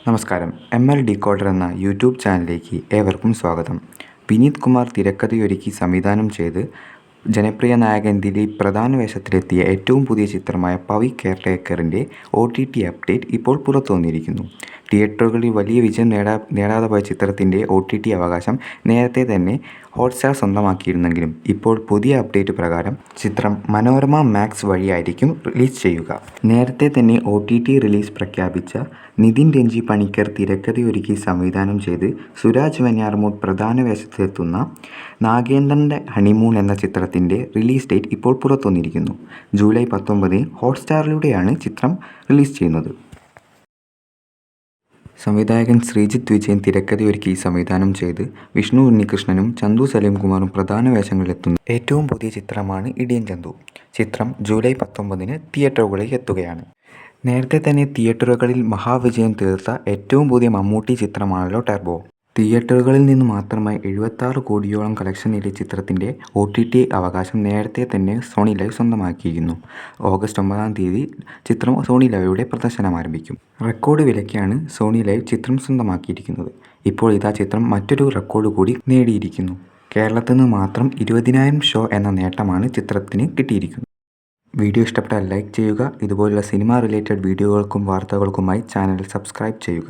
നമസ്കാരം. ML decoder എന്ന YouTube ചാനലിലേക്ക് ഏവർക്കും സ്വാഗതം. വിനീത് കുമാർ തിരക്കഥയൊരുക്കി സംവിധാനം ചെയ്ത് ജനപ്രിയ നായകൻ ദിലീപ് പ്രധാന വേഷത്തിലെത്തിയ ഏറ്റവും പുതിയ ചിത്രമായ പവി കെയർടേക്കറിൻ്റെ OTT അപ്ഡേറ്റ് ഇപ്പോൾ പുറത്തുവന്നിരിക്കുന്നു. തിയേറ്ററുകളിൽ വലിയ വിജയം നേടാതെ പോയ ചിത്രത്തിൻ്റെ OTT അവകാശം നേരത്തെ തന്നെ ഹോട്ട്സ്റ്റാർ സ്വന്തമാക്കിയിരുന്നെങ്കിലും ഇപ്പോൾ പുതിയ അപ്ഡേറ്റ് പ്രകാരം ചിത്രം മനോരമ മാക്സ് വഴിയായിരിക്കും റിലീസ് ചെയ്യുക. നേരത്തെ തന്നെ OTT റിലീസ് പ്രഖ്യാപിച്ച നിതിൻ രഞ്ജി പണിക്കർ തിരക്കഥയൊരുക്കി സംവിധാനം ചെയ്ത് സുരാജ് വെഞ്ഞാറമൂട് പ്രധാന വേഷത്തിലെത്തുന്ന നാഗേന്ദ്രൻ്റെ ഹണിമൂൺ എന്ന ചിത്രത്തിൻ്റെ റിലീസ് ഡേറ്റ് ഇപ്പോൾ പുറത്തുവന്നിരിക്കുന്നു. ജൂലൈ 19 ഹോട്ട്സ്റ്റാറിലൂടെയാണ് ചിത്രം റിലീസ് ചെയ്യുന്നത്. സംവിധായകൻ ശ്രീജിത്ത് വിജയൻ തിരക്കഥയൊരുക്കി സംവിധാനം ചെയ്ത് വിഷ്ണു ഉണ്ണികൃഷ്ണനും ചന്തു സലീംകുമാറും പ്രധാന വേഷങ്ങളിലെത്തുന്ന ഏറ്റവും പുതിയ ചിത്രമാണ് ഇടിയൻ ചന്തു. ചിത്രം ജൂലൈ 19 തിയേറ്ററുകളിൽ എത്തുകയാണ്. നേരത്തെ തന്നെ തിയേറ്ററുകളിൽ മഹാവിജയം തീർത്ത ഏറ്റവും പുതിയ മമ്മൂട്ടി ചിത്രമാണല്ലോ ടർബോ. തിയേറ്ററുകളിൽ നിന്ന് മാത്രമായി 76 കോടിയോളം കളക്ഷൻ നേടിയ ചിത്രത്തിൻ്റെ OTT അവകാശം നേരത്തെ തന്നെ സോണി ലൈവ് സ്വന്തമാക്കിയിരുന്നു. ഓഗസ്റ്റ് 9 ചിത്രം സോണി ലൈവിലൂടെ പ്രദർശനം ആരംഭിക്കും. റെക്കോർഡ് വിലയ്ക്കാണ് സോണി ലൈവ് ചിത്രം സ്വന്തമാക്കിയിരിക്കുന്നത്. ഇപ്പോൾ ഇതാ ചിത്രം മറ്റൊരു റെക്കോർഡ് കൂടി നേടിയിരിക്കുന്നു. കേരളത്തിൽ നിന്ന് മാത്രം 20,000 ഷോ എന്ന നേട്ടമാണ് ചിത്രത്തിന് കിട്ടിയിരിക്കുന്നത്. വീഡിയോ ഇഷ്ടപ്പെട്ടാൽ ലൈക്ക് ചെയ്യുക. ഇതുപോലുള്ള സിനിമ റിലേറ്റഡ് വീഡിയോകൾക്കും വാർത്തകൾക്കുമായി ചാനൽ സബ്സ്ക്രൈബ് ചെയ്യുക.